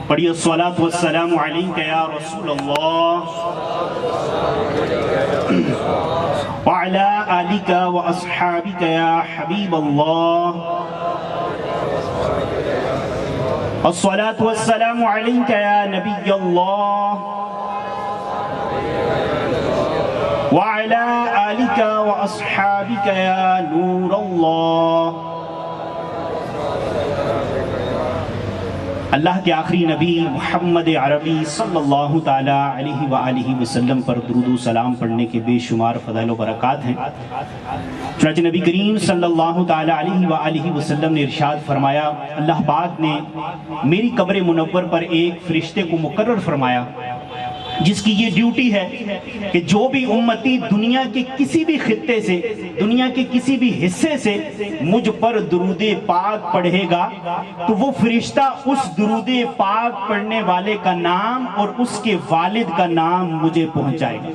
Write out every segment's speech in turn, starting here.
پڑھیے الصلاۃ والسلام علیک یا رسول اللہ وعلی آلک واصحابک یا حبیب اللہ الصلاۃ والسلام علیک یا نبی اللہ وعلی آلک واصحابک یا نور اللہ۔ اللہ کے آخری نبی محمد عربی صلی اللہ تعالیٰ علیہ وآلہ وسلم پر درود و سلام پڑھنے کے بے شمار فضائل و برکات ہیں۔ چنانچہ نبی کریم صلی اللہ تعالیٰ علیہ وآلہ وسلم نے ارشاد فرمایا، اللہ پاک نے میری قبر منور پر ایک فرشتے کو مقرر فرمایا جس کی یہ ڈیوٹی ہے کہ جو بھی امتی دنیا کے کسی بھی خطے سے، دنیا کے کسی بھی حصے سے مجھ پر درود پاک پڑھے گا تو وہ فرشتہ اس درود پاک پڑھنے والے کا نام اور اس کے والد کا نام مجھے پہنچائے گا۔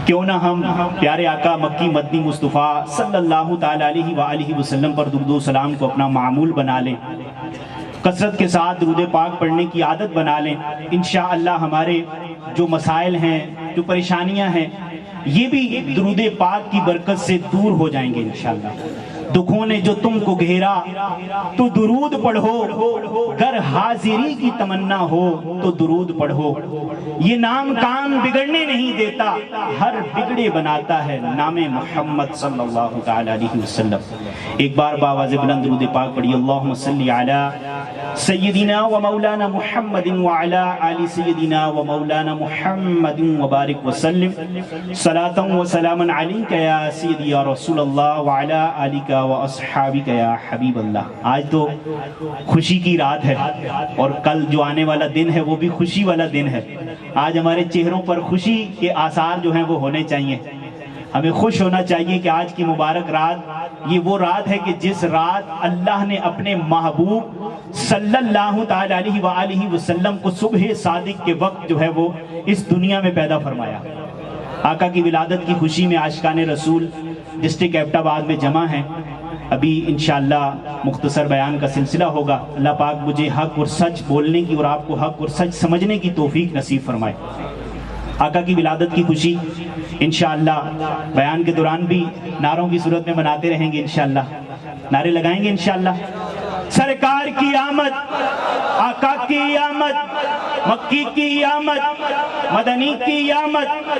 کیوں نہ ہم پیارے آقا مکی مدنی مصطفیٰ صلی اللہ تعالیٰ علیہ وآلہ وسلم پر درود و سلام کو اپنا معمول بنا لیں، کثرت کے ساتھ درود پاک پڑھنے کی عادت بنا لیں۔ انشاءاللہ ہمارے جو مسائل ہیں، جو پریشانیاں ہیں، یہ بھی درود پاک کی برکت سے دور ہو جائیں گے انشاءاللہ۔ دکھوں نے جو تم کو گھیرا تو درود پڑھو، گر حاضری کی تمنا ہو تو درود پڑھو۔ یہ نام کام بگڑنے نہیں دیتا، ہر بگڑے بناتا ہے نام محمد صلی اللہ تعالیٰ علیہ وسلم۔ ایک بار باواز بلند درود پاک پڑھی، اللہم صلی علی سیدنا و مولانا محمد وعلا آل سیدنا و مولانا محمد وبارک وسلم صلاة و سلاما علیک یا سیدی یا رسول اللہ وعلا آلک و اصحابک یا حبیب اللہ۔ آج تو خوشی کی رات ہے اور کل جو آنے والا دن ہے وہ بھی خوشی والا دن ہے۔ آج ہمارے چہروں پر خوشی کے آثار جو ہیں وہ ہونے چاہیے، ہمیں خوش ہونا چاہیے کہ آج کی مبارک رات یہ وہ رات ہے کہ جس رات اللہ نے اپنے محبوب صلی اللہ تعالیٰ علیہ وآلہ وسلم کو صبح صادق کے وقت جو ہے وہ اس دنیا میں پیدا فرمایا۔ آقا کی ولادت کی خوشی میں عاشقان رسول ڈسٹرکٹ ایبٹ آباد میں جمع ہیں۔ ابھی انشاءاللہ مختصر بیان کا سلسلہ ہوگا۔ اللہ پاک مجھے حق اور سچ بولنے کی اور آپ کو حق اور سچ سمجھنے کی توفیق نصیب فرمائے۔ آقا کی ولادت کی خوشی انشاءاللہ بیان کے دوران بھی نعروں کی صورت میں مناتے رہیں گے انشاءاللہ۔ نعرے لگائیں گے انشاءاللہ۔ سرکار کی آمد، آقا کی آمد، مکی کی آمد، مدنی کی آمد،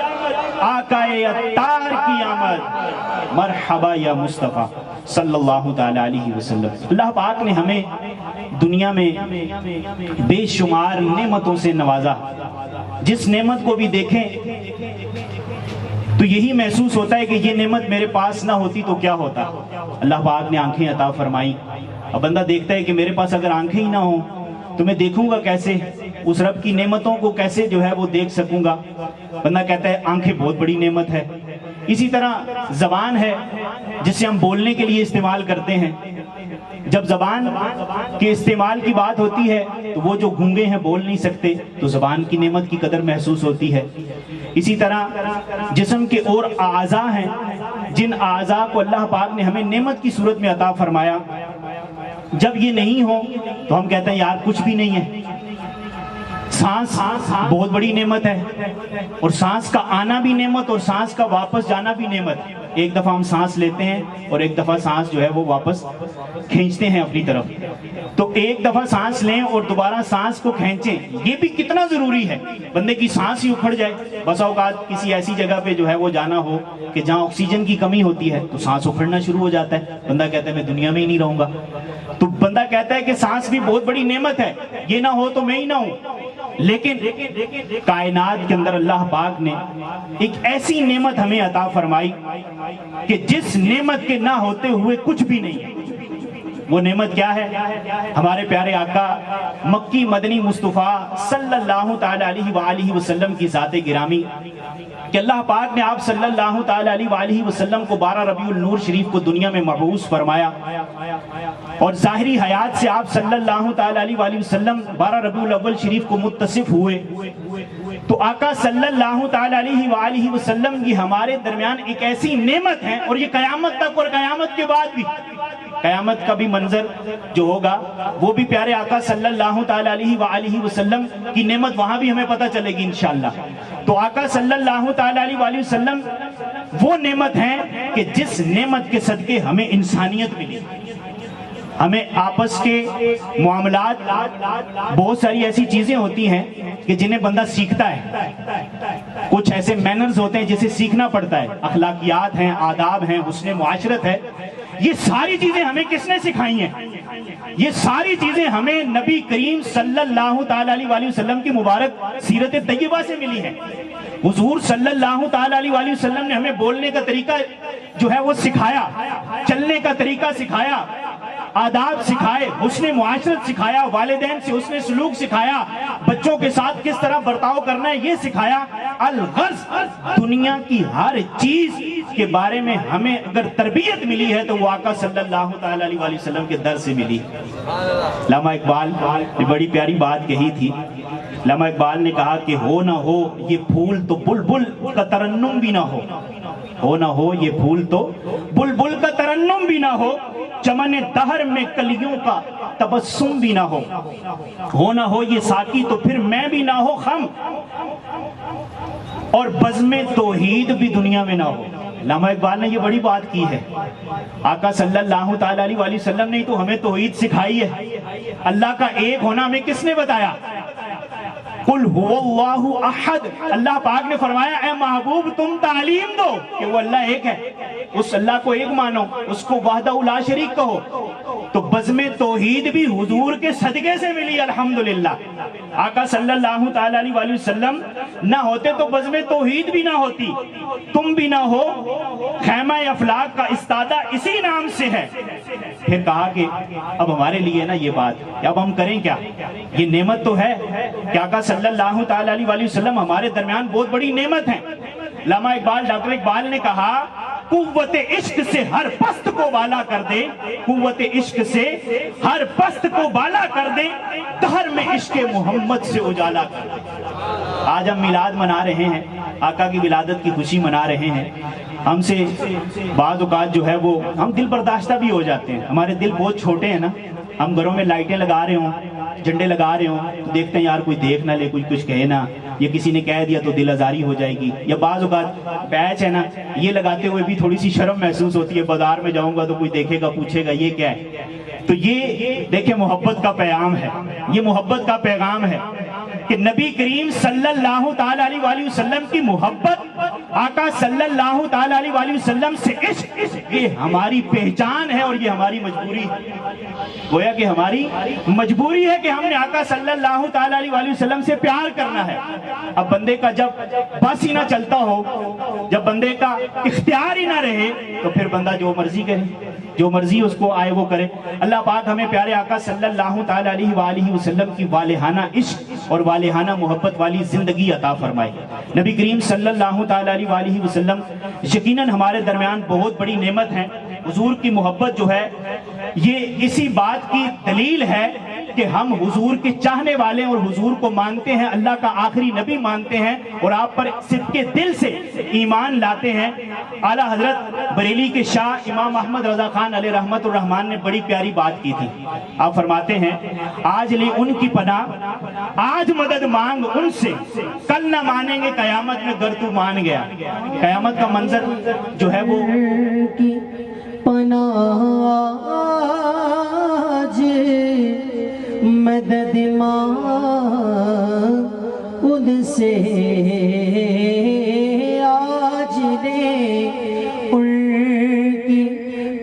آقا اتار کی آمد، مرحبا یا مصطفیٰ صلی اللہ تعالیٰ علیہ وسلم۔ اللہ پاک نے ہمیں دنیا میں بے شمار نعمتوں سے نوازا۔ جس نعمت کو بھی دیکھیں تو یہی محسوس ہوتا ہے کہ یہ نعمت میرے پاس نہ ہوتی تو کیا ہوتا۔ اللہ پاک نے آنکھیں عطا فرمائی۔ اب بندہ دیکھتا ہے کہ میرے پاس اگر آنکھیں ہی نہ ہوں تو میں دیکھوں گا کیسے، اس رب کی نعمتوں کو کیسے جو ہے وہ دیکھ سکوں گا۔ بندہ کہتا ہے آنکھیں بہت بڑی نعمت ہے۔ اسی طرح زبان ہے جسے ہم بولنے کے لیے استعمال کرتے ہیں۔ جب زبان کے استعمال کی بات ہوتی ہے تو وہ جو گونگے ہیں بول نہیں سکتے تو زبان کی نعمت کی قدر محسوس ہوتی ہے۔ اسی طرح جسم کے اور اعضاء ہیں، جن اعضاء کو اللہ پاک نے ہمیں نعمت کی صورت میں عطا فرمایا، جب یہ نہیں ہو تو ہم کہتے ہیں یار کچھ بھی نہیں ہے۔ سانس بہت بڑی نعمت ہے، اور سانس کا آنا بھی نعمت اور سانس کا واپس جانا بھی نعمت۔ ایک دفعہ ہم سانس لیتے ہیں اور ایک دفعہ سانس جو ہے وہ واپس کھینچتے ہیں اپنی طرف۔ تو ایک دفعہ سانس لیں اور دوبارہ سانس کو کھینچیں، یہ بھی کتنا ضروری ہے۔ بندے کی سانس ہی اکھڑ جائے، بسا اوقات کسی ایسی جگہ پہ جو ہے وہ جانا ہو کہ جہاں آکسیجن کی کمی ہوتی ہے تو سانس اکھڑنا شروع ہو جاتا ہے، بندہ کہتا ہے میں دنیا میں ہی نہیں رہوں گا۔ تو بندہ کہتا ہے کہ سانس بھی بہت بڑی نعمت ہے، یہ نہ ہو تو میں ہی نہ ہوں۔ لیکن کائنات کے اندر اللہ پاک نے ایک ایسی نعمت ہمیں عطا فرمائی کہ جس نعمت کے نہ ہوتے ہوئے کچھ بھی نہیں ہے۔ وہ نعمت کیا ہے؟ ہمارے پیارے آقا مکی مدنی مصطفیٰ صلی اللہ تعالیٰ علیہ وآلہ وسلم کی ذات گرامی، کہ اللہ پاک نے آپ صلی اللہ تعالیٰ علیہ وآلہ وسلم کو 12 ربیع النور شریف کو دنیا میں مبعوث فرمایا، اور ظاہری حیات سے آپ صلی اللہ تعالیٰ علیہ وآلہ وسلم 12 ربیع الاول شریف کو متصف ہوئے۔ تو آقا صلی اللہ تعالیٰ علیہ وآلہ وسلم یہ ہمارے درمیان ایک ایسی نعمت ہے، اور یہ قیامت تک اور قیامت کے بعد بھی قیامت کا بھی منظر جو ہوگا وہ بھی پیارے آقا صلی اللہ تعالیٰ علیہ وآلہ وسلم کی نعمت وہاں بھی ہمیں پتہ چلے گی انشاءاللہ۔ تو آقا صلی اللہ تعالیٰ علیہ وآلہ وسلم وہ نعمت ہیں کہ جس نعمت کے صدقے ہمیں انسانیت ملی، ہمیں آپس کے معاملات، بہت ساری ایسی چیزیں ہوتی ہیں کہ جنہیں بندہ سیکھتا ہے، کچھ ایسے مینرز ہوتے ہیں جسے سیکھنا پڑتا ہے، اخلاقیات ہیں، آداب ہیں، حسن معاشرت ہے، یہ ساری چیزیں ہمیں کس نے سکھائی ہیں؟ یہ ساری چیزیں ہمیں نبی کریم صلی اللہ تعالیٰ علیہ وسلم کی مبارک سیرت طیبہ سے ملی ہیں۔ حضور صلی اللہ تعالیٰ علیہ وسلم نے ہمیں بولنے کا طریقہ جو ہے وہ سکھایا، چلنے کا طریقہ سکھایا، آداب سکھائے، حسن معاشرت سکھایا، والدین سے حسن سلوک سکھایا، بچوں کے ساتھ کس طرح برتاؤ کرنا ہے یہ سکھایا۔ الغرض دنیا کی ہر چیز کے بارے میں ہمیں اگر تربیت ملی ہے تو وہ آقا صلی اللہ تعالیٰ علیہ وسلم کے در سے ملی۔ علامہ اقبال نے بڑی پیاری بات کہی تھی۔ علامہ اقبال نے کہا کہ ہو نہ ہو یہ پھول تو بلبل کا ترنم بھی نہ ہو نہ ہو یہ پھول تو بلبل کا ترنم بھی نہ ہو، چمن دہر میں کلیوں کا تبسم بھی نہ ہو نہ ہو یہ ساقی تو پھر میں بھی نہ ہو خم، اور بزم توحید بھی دنیا میں نہ ہو۔ علامہ اقبال نے یہ بڑی بات کی ہے۔ آقا صلی اللہ تعالیٰ علیہ وسلم نے تو ہمیں توحید سکھائی ہے، اللہ کا ایک ہونا ہمیں کس نے بتایا؟ قل هو اللہ احد، اللہ پاک نے فرمایا اے محبوب تم تعلیم دو کہ وہ اللہ ایک ہے، اس اللہ کو ایک مانو، اس کو وحدہ لا شریک کہو۔ تو بزم توحید بھی حضور کے صدقے سے ملی الحمدللہ۔ آقا صلی اللہ تعالیٰ علیہ وسلم نہ ہوتے تو بزم توحید بھی نہ ہوتی، تم بھی نہ ہو، خیمہ افلاک کا استادہ اسی نام سے ہے۔ پھر کہا کہ اب ہمارے لیے نا یہ بات کہ اب ہم کریں کیا؟ یہ نعمت تو ہے کہ آقا صلی اللہ تعالیٰ علیہ وسلم ہمارے درمیان بہت بڑی نعمت ہیں۔ علامہ اقبال، ڈاکٹر اقبال نے کہا قوت عشق سے ہر پست کو بالا کر دے، قوت عشق سے ہر پست کو بالا کر دے، دہر میں عشق محمد سے اجالا کر دے۔ آج ہم میلاد منا رہے ہیں، آقا کی ولادت کی خوشی منا رہے ہیں۔ ہم سے بعض اوقات جو ہے وہ ہم دل برداشتہ بھی ہو جاتے ہیں، ہمارے دل بہت چھوٹے ہیں نا، ہم گھروں میں لائٹیں لگا رہے ہوں، جھنڈے لگا رہے ہوں تو دیکھتے ہیں یار کوئی دیکھ نہ لے، کوئی کچھ کہے نا، یا کسی نے کہہ دیا تو دل آزاری ہو جائے گی، یا بعض اوقات بیچ ہے نا یہ لگاتے ہوئے بھی تھوڑی سی شرم محسوس ہوتی ہے، بازار میں جاؤں گا تو کوئی دیکھے گا پوچھے گا یہ کیا ہے۔ تو یہ دیکھیں محبت کا پیغام ہے، یہ محبت کا پیغام ہے کہ نبی کریم صلی اللہ تعالیٰ علیہ وسلم کی محبت، آقا صلی اللہ تعالیٰ علیہ وسلم سے عشق، یہ ہماری پہچان ہے اور یہ ہماری مجبوری ہے۔ گویا کہ ہماری مجبوری ہے کہ ہم نے آقا صلی اللہ تعالیٰ علیہ وسلم سے پیار کرنا ہے۔ اب بندے کا جب بس ہی نہ چلتا ہو، جب بندے کا اختیار ہی نہ رہے تو پھر بندہ جو مرضی کرے، جو مرضی اس کو آئے وہ کرے۔ اللہ پاک ہمیں پیارے آقا صلی اللہ تعالیٰ علیہ وآلہ وسلم کی والہانہ عشق اور والہانہ محبت والی زندگی عطا فرمائے۔ نبی کریم صلی اللہ تعالیٰ علیہ وآلہ وسلم یقیناً ہمارے درمیان بہت بڑی نعمت ہے۔ حضور کی محبت جو ہے یہ اسی بات کی دلیل ہے کہ ہم حضور کے چاہنے والے اور حضور کو مانتے ہیں، اللہ کا آخری نبی مانتے ہیں اور آپ پر صدق دل سے ایمان لاتے ہیں۔ اعلیٰ حضرت بریلی کے شاہ امام احمد رضا خان علیہ رحمت الرحمن نے بڑی پیاری بات کی تھی۔ آپ فرماتے ہیں آج لی ان کی پناہ، آج مدد مانگ ان سے، کل نہ مانیں گے قیامت میں گر تو مان گیا۔ قیامت کا منظر جو ہے وہ پناہ آج مدد مانگ ان سے، آج لے ان کی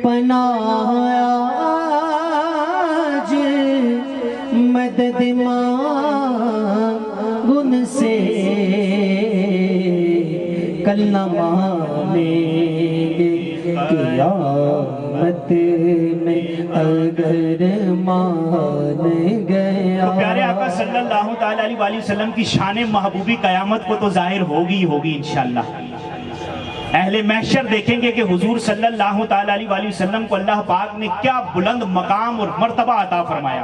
پناہ آج مدد مانگ ان سے، کل نہ مانیں گے قیامت میں اگر مان گیا۔ تو پیارے آقا صلی اللہ تعالیٰ علیہ وسلم کی شان محبوبی قیامت کو تو ظاہر ہوگی انشاءاللہ۔ اہل محشر دیکھیں گے کہ حضور صلی اللہ تعالیٰ علیہ وسلم کو اللہ پاک نے کیا بلند مقام اور مرتبہ عطا فرمایا۔